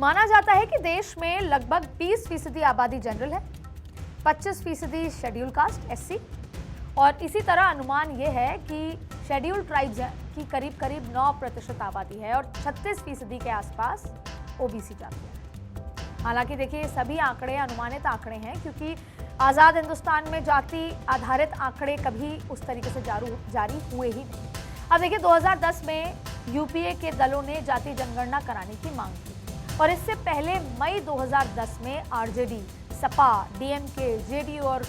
माना जाता है कि देश में लगभग 20% आबादी जनरल है, 25% शेड्यूल कास्ट एससी और इसी तरह अनुमान यह है कि शेड्यूल ट्राइब्स की करीब करीब 9% आबादी है और 36% के आसपास ओबीसी जाति है। हालांकि देखिए सभी आंकड़े अनुमानित आंकड़े हैं क्योंकि आज़ाद हिंदुस्तान में जाति आधारित आंकड़े कभी उस तरीके से जारी हुए ही नहीं। अब देखिए 2010 में यूपीए के दलों ने जाति जनगणना कराने की मांग की और इससे पहले मई 2010 में आरजेडी, सपा, डीएमके, जेडीयू और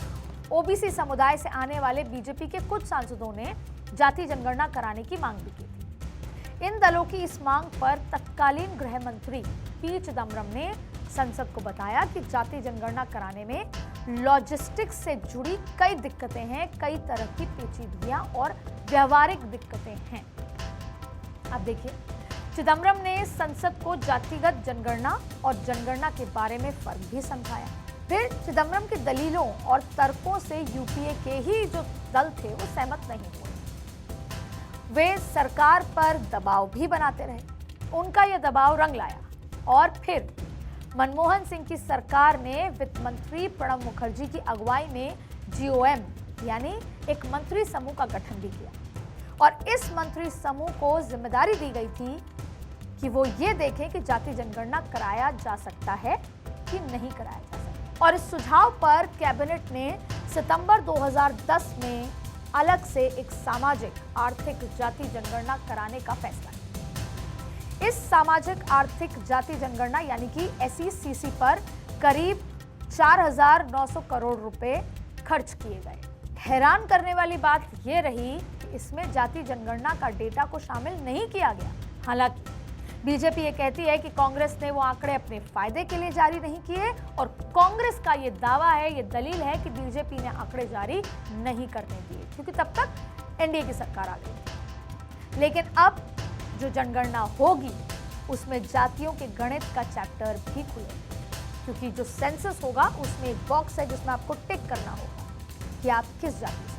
ओबीसी समुदाय से आने वाले बीजेपी के कुछ सांसदों ने जाति जनगणना कराने की मांग भी की थी। इन दलों की इस मांग पर तत्कालीन गृह मंत्री पी चिदम्बरम ने संसद को बताया कि जाति जनगणना कराने में लॉजिस्टिक्स से जुड़ी कई दिक्कतें हैं, कई तरह की पेचीदगियां और व्यवहारिक दिक्कतें हैं। अब देखिए चिदम्बरम ने संसद को जातिगत जनगणना और जनगणना के बारे में फर्क भी समझाया। फिर चिदम्बरम के दलीलों और तर्कों से यूपीए के ही जो दल थे वो सहमत नहीं हुए। वे सरकार पर दबाव भी बनाते रहे। उनका यह दबाव रंग लाया और फिर मनमोहन सिंह की सरकार ने वित्त मंत्री प्रणब मुखर्जी की अगुवाई में जीओएम यानी एक मंत्री समूह का गठन भी किया और इस मंत्री समूह को जिम्मेदारी दी गई थी कि वो ये देखें कि जाति जनगणना कराया जा सकता है कि नहीं कराया जा सकता। और इस सुझाव पर कैबिनेट ने सितंबर 2010 में अलग से एक सामाजिक आर्थिक जाति जनगणना कराने का फैसला किया। इस सामाजिक आर्थिक जाति जनगणना यानी कि एसईसीसी पर करीब 4,900 करोड़ रुपए खर्च किए गए। हैरान करने वाली बात यह रही कि इसमें जाति जनगणना का डेटा को शामिल नहीं किया गया। हालांकि बीजेपी ये कहती है कि कांग्रेस ने वो आंकड़े अपने फायदे के लिए जारी नहीं किए और कांग्रेस का ये दावा है, ये दलील है कि बीजेपी ने आंकड़े जारी नहीं करने दिए क्योंकि तब तक एनडीए की सरकार आ गई थी। लेकिन अब जो जनगणना होगी उसमें जातियों के गणित का चैप्टर भी खुलेगा क्योंकि जो सेंसस होगा उसमें एक बॉक्स है जिसमें आपको टिक करना होगा कि आप किस जाति से,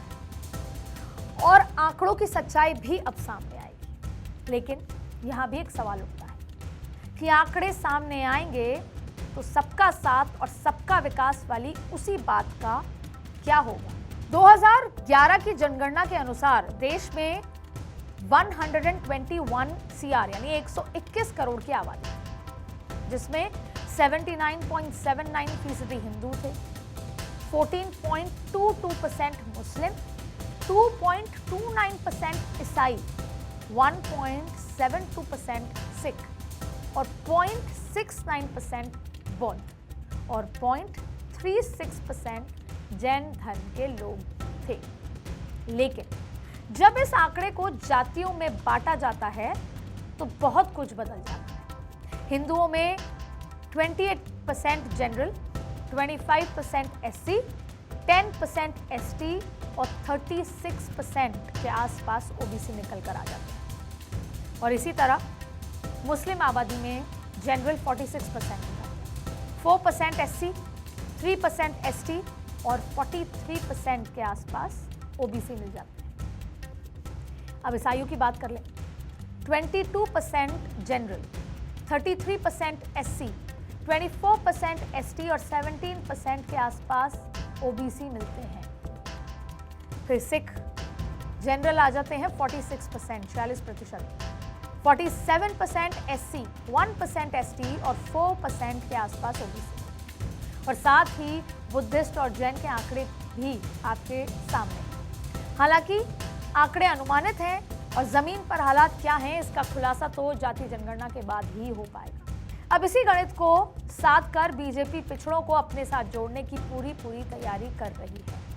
और आंकड़ों की सच्चाई भी अब सामने आएगी। लेकिन यहां भी एक सवाल उठता है कि आंकड़े सामने आएंगे तो सबका साथ और सबका विकास वाली उसी बात का क्या होगा। 2011 की जनगणना के अनुसार देश में 121 सीआर यानी 121 करोड़ की आबादी है, जिसमें 79.79% हिंदू थे, 14.22% मुस्लिम, 2.29% ईसाई, 1.72% सिख और 0.69% बौद्ध और 0.36% जैन धर्म के लोग थे। लेकिन जब इस आंकड़े को जातियों में बांटा जाता है तो बहुत कुछ बदल जाता है। हिंदुओं में 28% जनरल, 25% एससी, 10% एसटी और 36% के आसपास ओबीसी निकल कर आ जाते हैं। और इसी तरह मुस्लिम आबादी में जनरल 46% था, 4% एससी, 3% एसटी और 43% के आसपास ओबीसी मिल जाते हैं। अब ईसाइयों की बात कर लें। 22% जनरल, 33% एससी, 24% एसटी और 17% के आसपास ओबीसी मिलते हैं। फिर सिख जनरल आ जाते हैं 46%, 46%, 47% एससी, 1% एसटी और 4% के आसपास ओबीसी। और साथ ही बुद्धिस्ट और जैन के आंकड़े भी आपके सामने। हालांकि आंकड़े अनुमानित हैं और जमीन पर हालात क्या हैं इसका खुलासा तो जाति जनगणना के बाद ही हो पाएगा। अब इसी गणित को साध कर बीजेपी पिछड़ों को अपने साथ जोड़ने की पूरी तैयारी कर रही है।